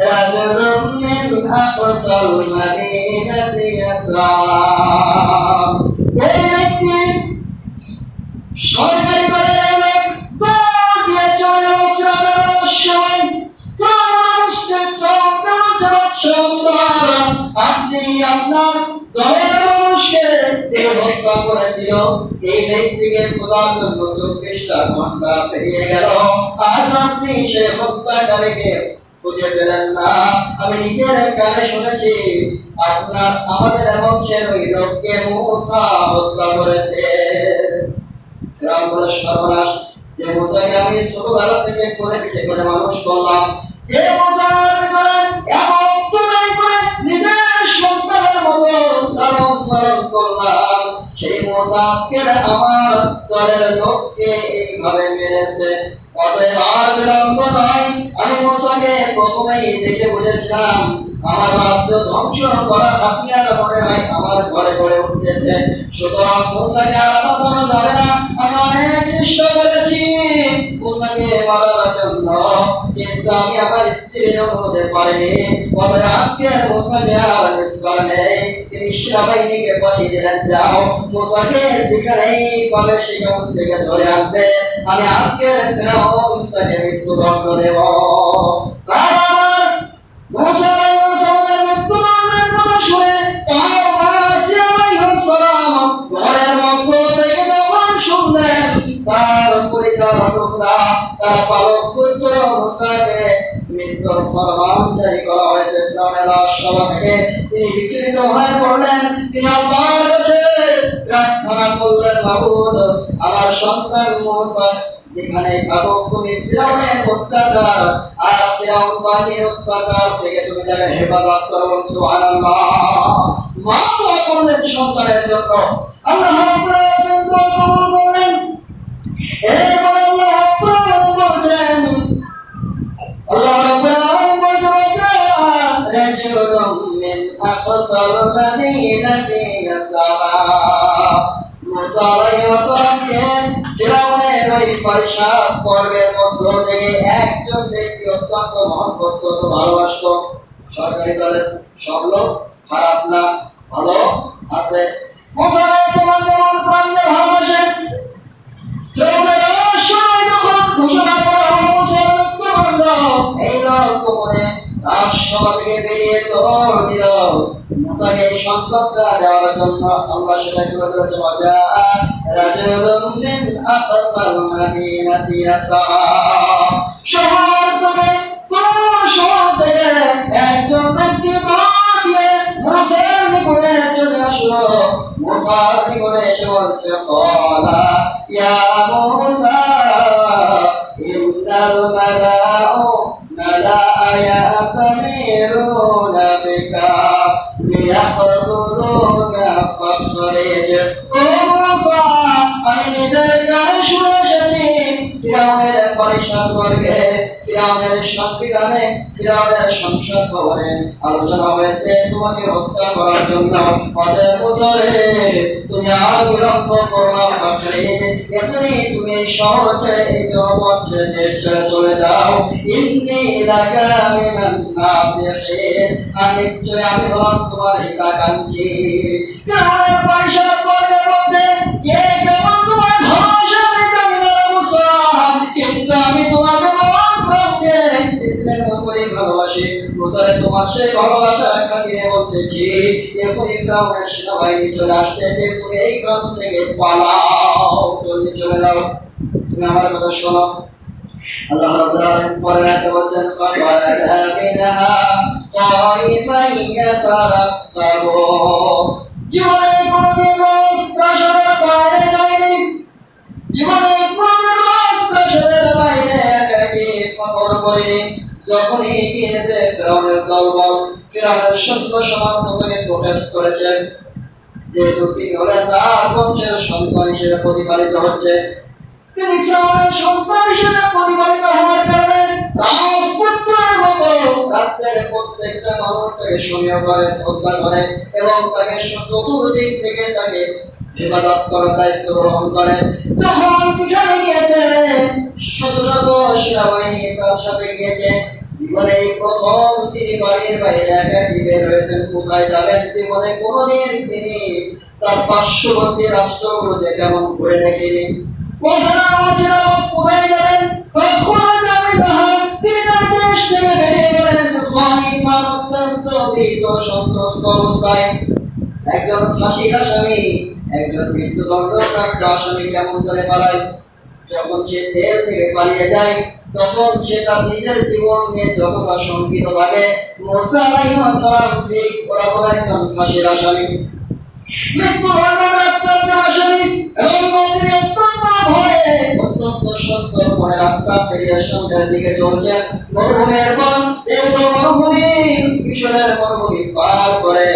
রাজুলুম মিন আকসাল মাদিনাতি ইয়াসআ। এই ব্যক্তি সরকারি দলের লোক দৌড় দিয়ে চলে গেল ফিরআউনের সময়। আপনি আপনার দলের মানুষকে যে হত্যা করেছিল এই ব্যক্তিকে খোঁজার জন্য 24টা ঘন্টা পেরিয়ে গেল, আর আপনি সে হত্যাকারীকে খুঁজে পেলেন না। আমি নিজের কানে শুনেছি আমাদের বংশের ওই লোককে মূসা হত্যা করেছে। ফিরআউন বলে, সর্বনাশ, যে মূসাকে আমি ছোটবেলা থেকে কোলে পিঠে করে মানুষ করলাম, যে মূসার ভিতরে এমনটাই করে নিজের সন্তানের মতো লালন পালন করলাম, সেই মূসা আজকে আমার দলের লোককে এইভাবে মেরেছে। অতএব আর বিলম্ব নয়, আমি মূসাকে প্রথমেই দেখে বুঝেছিলাম আমার রাজ্য ধ্বংস করার হাতিয়ার মনে হয় আমার ঘরে ঘরে উঠতেছে। সুতরাং মূসাকে আর বাঁচানো যাবে না। আমি অনেক চেষ্টা করেছি মূসাকে মারার জন্য, কিন্তু আমি আমার স্ত্রীর অনুরোধে পারিনি। অতএব আজকে মূসাকে আর নিষ্কার নেই। তিনি সেনাবাহিনীকে পাঠিয়ে দিলেন, যাও মূসাকে যেখানেই পাবে সেখান থেকে ধরে আনবে। আমি আজকে ফিরআউন তাকে মৃত্যুদণ্ড দেব। মূসা আলাইহিস সালামের মৃত্যুদণ্ডের কথা শুনে তার মা আসিয়া আলাইহিস সালাম ঘরের মধ্যে থেকে যখন শুনলেন তার পরিবার লোকরা তার পালক পুত্র মূসাকে মৃত্যুর ফরমান জারি করা হয়েছে। ফিরআউনের রাজসভা থেকে তিনি বিচলিত হয়ে পড়লেন। তিনি আল্লাহর কাছে প্রার্থনা করলেন, মাবুদ, আমার সন্তান মূসা যেখানে থাকো তুমি ফিরআউনের অত্যাচার আর ফিরআউন বাহিনীর অত্যাচার থেকে তুমি তাকে হেফাজত করো। সুবহানাল্লাহ। মা দোয়া করলেন সন্তানের জন্য। আল্লাহ রাব্বুল আলামিন দোয়া কবুল করলেন। এরপর আল্লাহ রাব্বুল আলামিন বলেন, আল্লাহ রাব্বুল আলামিন বলেন, রাজুলুম মিন আকসাল মাদিনাতি ইয়াসআ। মূসা আলাইহিস সালামকে ফিরআউনের ওই পরিশাদ পর্বের মধ্য থেকে একজন ব্যক্তি অত্যন্ত মহব্বত করত, ভালোবাসত। সরকারি দলের সব লোক খারাপ না, ভালো আছে। মূসা আলাইহিস সালাম যেমন প্রাণে ভালোবাসেন, ফিরআউনের সময় যখন ঘোষণা করা হলো মূসার মৃত্যুদণ্ড, এই লোক গোপনে রাজসভা থেকে বেরিয়ে দৌড় দিল মূসাকে এই সংবাদটা দেওয়ার জন্য। আল্লাহ সেটা তুলে ধরেছে, রাজুলুম মিন আকসাল মাদিনাতি ইয়াসআ। শহর থেকে একজন ব্যক্তি দৌড় দিয়ে মূসার নিকটে চলে আসলো। মূসার নিকটে এসে বলছে, ক্বালা ইয়া মূসা ইন্নাল মালাআ ইয়াতামিরুনা বিকা লিয়াকতুলুকা ফাখরিজ। ও মূসা, আমি নিজের কানে শুনে এসেছি ফিরআউনের পরিশাদ বর্গে, ফিরআউনের সংবিধানে, ফিরআউনের সংসদ ভবনে আলোচনা হয়েছে তোমাকে হত্যা করার জন্য। অতএব মূসা রে, তুমি আর বিলম্ব করো না, ফাখরিজ, এখনই তুমি এই শহর ছেড়ে, এই জনপদ ছেড়ে, দেশ ছেড়ে চলে যাও। ইন্নী লাকা মিনান নাসিহিন, আর নিশ্চয় আমি হলাম তোমার হিতাকাঙ্ক্ষী। ফিরআউনের পরিশাদ বর্গের মধ্যে কে কেমন তোমার ভালোবাসা দিতে না মূসা, কিন্তু আমি তোমাকে ইসলামের উপরে ভালোবাসি। মূসা রে, তোমার সেই ভালোবাসা খাতিরে বলতেছি, এখনই ফিরআউনের সেনাবাহিনী চলে আসতেছে, তুমি এই গ্রাম থেকে পালাও, জলদি চলে যাও। তুমি আমার কথা শোনো। আল্লাহ রাব্বুল আলামিন পরে আয়াতে বলেন, ফাখারাজা মিনহা খাইফান ইয়াতারাক্কাবু। জীবনে কোনোদিন প্রাসাদের বাইরে যায়নি, জীবনে কোনোদিন প্রাসাদের বাইরে একাকী সফর করিনি। যখনই গিয়েছে ফিরআউনের দলবল, ফিরআউনের সৈন্য সামন্ত থেকে প্রোটেস্ট করেছে, যেহেতু তিনি হলেন তার বংশের সন্তান হিসেবে প্রতিপালিত হচ্ছে, তিনি ফিরআউনের সন্তান হিসেবে প্রতিপালিত হওয়ার কারণে রাজপুত্রের মতো রাষ্ট্রের প্রত্যেকটা মানুষ তাকে সমীহ করে, শ্রদ্ধা করে এবং তাকে চতুর্দিক থেকে তাকে হেফাজত করার দায়িত্ব গ্রহণ করে। যখন যেখানে গিয়েছে শত শত সেনাবাহিনী তার সাথে গিয়েছে, জীবনে এই প্রথম তিনি বাড়ির বাইরে একাকি বের হয়েছেন। কোথায় যাবেন? জীবনে কোনোদিন তিনি তার পার্শ্ববর্তী রাষ্ট্রগুলোতে কেমন করে দেখেনি। কোথায় যাবেন? তিনি তার দেশ থেকে বেরিয়ে গেলেন অত্যন্ত ভীত সন্ত্রস্ত অবস্থায়। একজন ফাঁসির আসামি, একজন মৃত্যুদণ্ডপ্রাপ্ত আসামি কেমন করে পালায়? যখন সে জেল থেকে পালিয়ে যায় তখন সে তার নিজের জীবন নিয়ে যতটা শঙ্কিত থাকে, মুসা আলাইহিস সালাম ঠিক ওরকম একজন ফাঁসির আসামি, মৃত্যুদণ্ডপ্রাপ্ত একজন আসামি, এবং তিনি অত্যন্ত ভয়ে অত্যন্ত সত্তর মনে রাস্তা পেরিয়ে সামনের দিকে চলছেন। মরুভূমির পর দীর্ঘ মরুভূমি, মিশরের মরুভূমি পার করে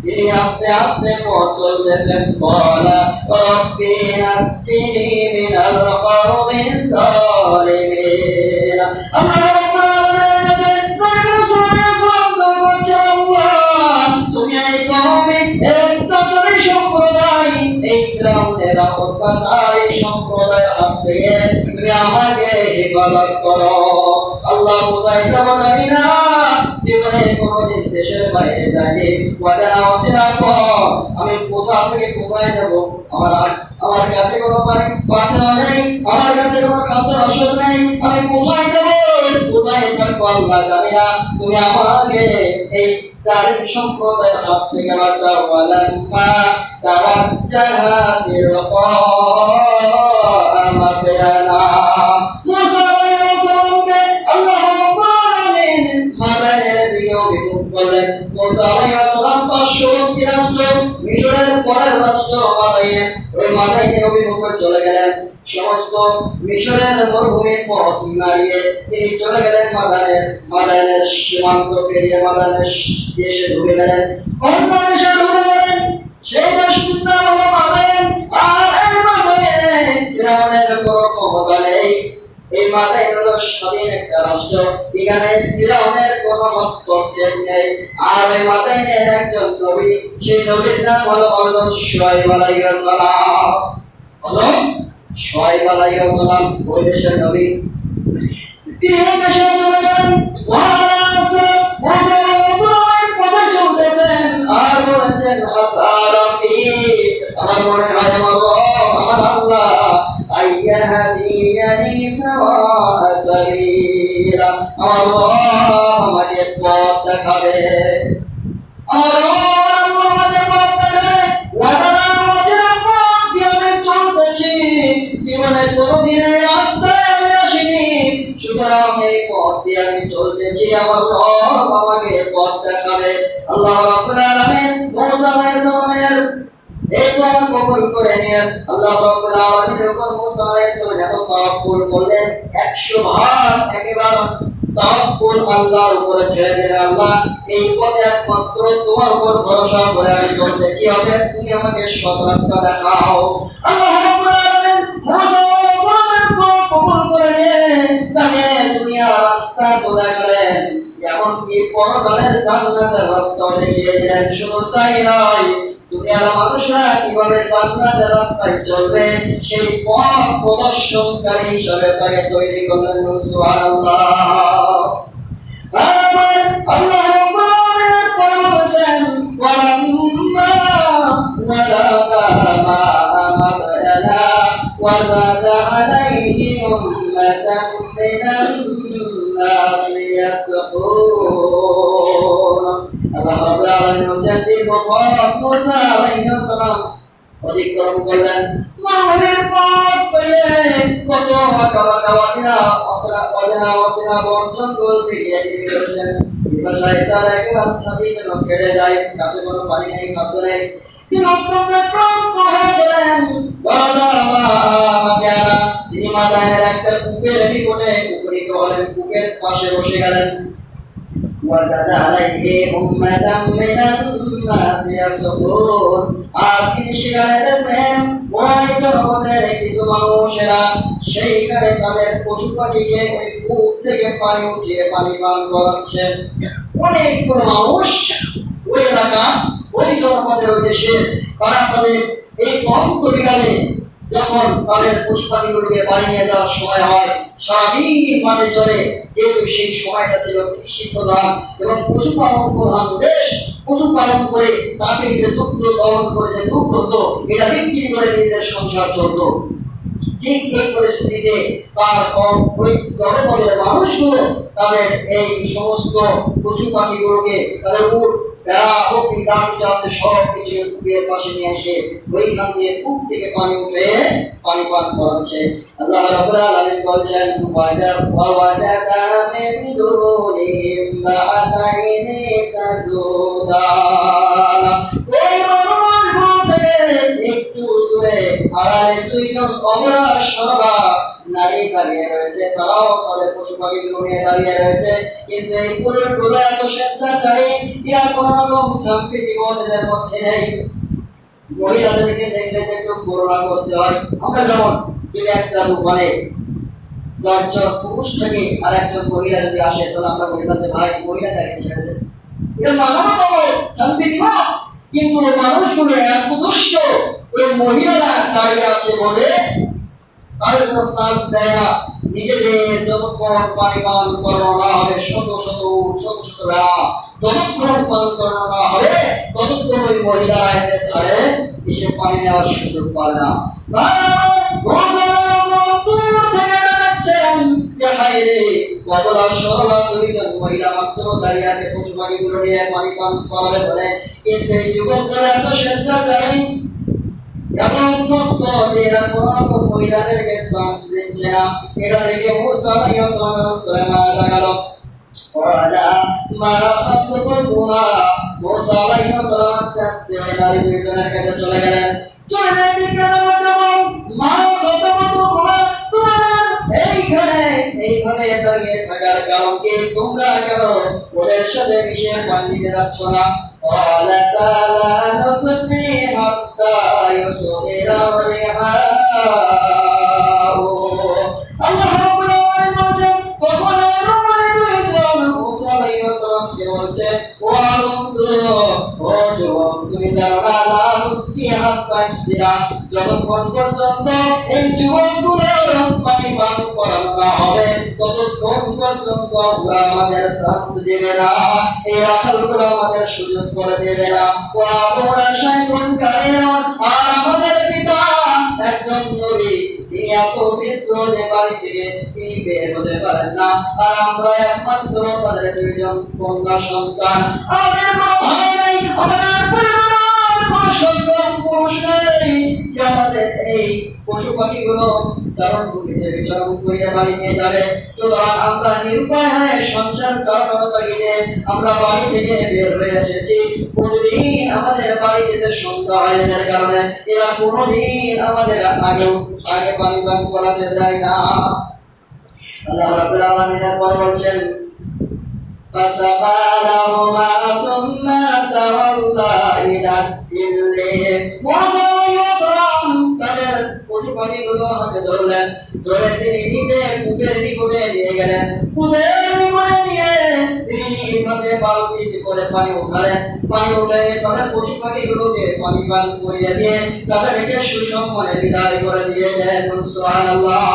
তিনি আস্তে আস্তে পথ চলতেছেন। বলা রব্বি নাজ্জিনি মিনাল কওমিজ জালিমিন। আল্লাহ রাব্বুল আলামিনের কাছে নবী মুসা আলাইহিস সালাম দোয়া করছেন, আল্লাহ তুমি এই কওমে অত্যাচারী সম্প্রদায়, এই ফিরআউনের অত্যাচারী সম্প্রদায়ের হাত থেকে তুমি আমাকে হেফাজত করো। আল্লাহ কোথায় যাব জানি না, জীবনে কোনোদিন দেশের বাইরে যাইনি, অজানা অচেনা পথ, আমি কোথা থেকে কোথায় যাব? আমার কাছে কোনো পাথর নেই, আমার কাছে কোনো খাদ্য রসদ নেই, আমি কোথায় যাব, কোথায় থাকবো আল্লাহ জানি না। তুমি আমাকে এই জালিম সম্প্রদায়ের হাত থেকে বাঁচাও। ওয়ালাম্মা তাওয়াজ্জাহা তিলকা মাদিয়ানা, মুসা আলাইহিস সালামকে আল্লাহ রাব্বুল আলামিন মাদায়েনের দিকে অভিমুখ করলেন। মুসা আলাইহিস সালাম পার্শ্ববর্তী রাষ্ট্র মিশরের পরের রাষ্ট্র মাদায়েন, ওই মাদায়েনের অভিমুখে চলে গেলেন। সমস্ত মিশরের মরুভূমির পথ নাড়িয়ে তিনি চলে গেলেন মাদায়েনের সীমান্ত পেরিয়ে মাদায়েনের দেশে ঢুকে গেলেন। অন্য দেশে ঢুকে গেলেন, সেই দেশটির নাম হলো মাদায়েন। আর এই মাদায়েনে ফিরআউনের কোনো ক্ষমতা নেই। এই মাদায়েন হলো স্বাধীন একটা রাষ্ট্র, এখানে ফিরআউনের কোনো হস্তক্ষেপ নেই। আর ওই মাদায়েনের একজন নবী, সেই নবীর নাম হলো হযরত শুআয়ব আলাইহিস সালাম। শুআয়ব আলাইহিস সালাম ওই দেশের নবী। তিনি এই দেশে চলে গেলেন, আর বলেছেন আসা রাব্বি, আমার মনে হয় আমার রব, আমার আল্লাহ আইয়াহদিয়ানি সাওয়া সাবিলা, আমার রব আমাকে পথ দেখাবে, আমার রব আল্লাহ আমাকে পথ দেখাবে। ওয়াদানা অচেনা পথ দিয়ে আমি চলতেছি, জীবনে কোনোদিন এই রাস্তায় আমি আসিনি, সুতরাং এই পথ দিয়ে আমি চলতেছি, আমার রব আমাকে পথ দেখাবে। আল্লাহ রাব্বুল আলামিন মুসা আলাইহিস সালামের এই দোয়া কবুল করে নিয়ে আল্লাহ রাব্বুল আলামিনের উপর মুসা আলাইহিস সালাম এত তাওয়াক্কুল করলেন, 100 ভাগ একেবারে তাওয়াক্কুল আল্লাহর উপরে ছেড়ে দিলেন। আল্লাহ এই পথে একমাত্র তোমার উপর ভরসা করে আমি চলতেছি, অতএব তুমি আমাকে সৎ রাস্তা দেখাও। আল্লাহ রাব্বুল আলামিন মুসা আলাইহিস সালামের দোয়া কবুল করে নিয়ে তাকে দুনিয়ার রাস্তা দেখালেন, এমনকি পরকালের জান্নাতের রাস্তাও দেখিয়ে দিলেন। শুধু তাই নয়, দুনিয়ার মানুষরা কিভাবে জান্নাতের রাস্তায় চলবে সেই পথ প্রদর্শনকারী হিসেবে তাকে তৈরি করলেন। সুবহানাল্লাহ। আল্লাহ রাব্বুল আলামিন পরে বলেছেন, ওয়ালাম্মা ওয়ালাদা মা আমাদানা ওয়াজাদা আলাইহি উম্মাতাম মিনান নাসি ইয়াসকুন। আল্লাহ রাব্বুল আলামিন বলেছেন, মুসা আলাইহিস সালাম অতিক্রম করলেন, মরুভূমির পথ পেরিয়ে কত আঁকা অচেনা বন জঙ্গল পেরিয়ে তিনি চলছেন। বিপদায় তার একেবারে ছাতি যেন ফেটে যায়, কাছে কোনো পানি নেই, খাদ্য নেই। তিনি অত্যন্ত ক্লান্ত হয়ে গেলেন। তিনি মাদায়েনের একটা কূপের নিকটে উপনীত হলেন, কূপের পাশে বসে গেলেন। ওয়াজাদা আলাইহি উম্মাতাম মিনান নাসি ইয়াসকুন, আর তিনি সেখানে দেখলেন ওই জনপদের কিছু মানুষেরা সেইখানে তাদের পশু পাখিকে ওই কূপ থেকে পানি উঠিয়ে পানি পান করাচ্ছে। অনেকগুলো মানুষ ওই এলাকা, ওই জনপদের, ওই দেশের, তারা তাদের এই ক্লান্ত বিকালে যখন তাদের পশু পাখিগুলোকে বাড়ি নিয়ে যাওয়ার সময় হয়, সারাদিন মাঠে চলে, যেহেতু সেই সময়টা ছিল কৃষি প্রধান এবং পশুপালন প্রধান দেশ। পশুপালন করে তাকে নিজে দুগ্ধ দহন করে যে দুধ হতো, এটা বিক্রি করে নিজেদের সংসার চলতো। ঠিক এই পরিস্থিতিতে তার ওই জনপদের মানুষগুলো তাদের এই সমস্ত পশু পাখিগুলোকে, তাদের উট, ভেড়া, বকরি, গাভী আছে সব কিছু কূপের পাশে নিয়ে এসে ওইখান দিয়ে কূপ থেকে পানি উঠে পানি পান করাচ্ছে। আল্লাহ রাব্বুল আলামিন বলেন, ওয়াজাদা মিন দুনিহিম বা'তাইনি তাজুদান। ওই মানুষগুলোতে একটু দূরে আড়ালে দুইজন অবলা সরবা নারী দাঁড়িয়ে রয়েছে, তারাও তাদের পশু পাখিগুলো নিয়ে দাঁড়িয়ে রয়েছে। কিন্তু এই পুরুষগুলো এত স্বেচ্ছাচারী, এরা কোনো রকম সাম্প্রীতি বোধের মধ্যে নেই। মহিলাদেরকে দেখলে একটু করুণা করতে হয়। আমরা যেমন যদি একটা দোকানে 10 জন পুরুষ থাকে আর একজন মহিলা যদি আসে, তাহলে আমরা বলতে ভাই মহিলাটাকে ছেড়ে দেন, এটা মানবতম সাম্প্রীতিবাদ। কিন্তু মানুষগুলো এত দুষ্ট, ওই মহিলারা দাঁড়িয়ে আছে বলে তাদের কোনো চান্স দেয় না। নিজেদের যতক্ষণ পানি পান করানো না হবে, শত শত রাত যতক্ষণ পান করানো না হবে, ততক্ষণ ওই মহিলারা এদের ধারে এসে পানি নেওয়ার সুযোগ পাবে না। মহিলা মাত্র দাঁড়িয়ে আছে পশু পাখিগুলো নিয়ে পানি পান করাবে বলে, কিন্তু এই যুবকরা এত স্বেচ্ছাচারী, মহিলাদেরকে চান্স দিচ্ছে না। এটা দেখে মুসা আলাইহিস সালামের উত্তরে মায়া লাগালো, মুসা আলাইহিস সালাম আস্তে আস্তে ওই নারী দুইজনের কাছে চলে গেলেন। চলে যেতে জিজ্ঞাসা মা তোমাদের এইখানে এইভাবে দাঁড়িয়ে থাকার কারণ কি? তোমরা কেন ওদের সাথে মিশে পান দিতে যাচ্ছ না? قال تعالى نسقي حتى يصدر الرحاء। আল্লাহ রাব্বুল আলামিন বলেন, তখন মুসা আলাইহিস সালামকে বলছে, ও যুবক, তুমি জানো না নাসকি হাত্তা ইসদিরা, যতক্ষণ পর্যন্ত এই যুবকগুলোর পানি পান করানো না হবে, ততক্ষণ পর্যন্ত ওরা আমাদের চান্স দেবে না, এই রাখালগুলো আমাদের সুযোগ করে দেবে না। ও আমরা সাইকুন কারিয়ন, আর আমাদের পিতা একজন নবী, তিনি এত পবিত্র যে বাড়ি থেকে তিনি বের হতে পারেন না, আর আমরা একমাত্র তাদের দুইজন কন্যা সন্তান, আমাদের কোনো ভাই নেই, আমাদের পরিবার কোনো সন্তান পুরুষ নেই যে আমাদের এই পশু পাখিগুলো চারণ ভূমিতে বিচরণ করিয়া বাড়ি নিয়ে যাবে। সুতরাং আমরা নিরুপায় হয়ে সংসার চালানোর তাগিদে আমরা বাড়ি থেকে বের হয়ে এসেছি। প্রতিদিন আমাদের বাড়ি যেতে সন্ধ্যা হয় এর কারণে এরা কোনোদিন আমাদের আগে পানি পান করাতে দেয় না। আল্লাহ রাব্বুল আলামিন এরপর বলছেন, فسقى لهما ثم تولى إلى الظل। মুসা আলাইহিস সালাম তাদের পশু পাখিগুলো হাতে ধরলেন, ধরে তিনি নিজে কূপের নিকটে নিয়ে গেলেন। কূপের নিকটে নিয়ে তিনি নিজ হাতে বালতি করে পানি উঠালেন। পানি উঠে তাদের পশু পাখিগুলোকে পানি পান করিয়ে দিয়ে তাদেরকে সুসম্মানে বিদায় করে দিয়ে দেন। সুবহানাল্লাহ।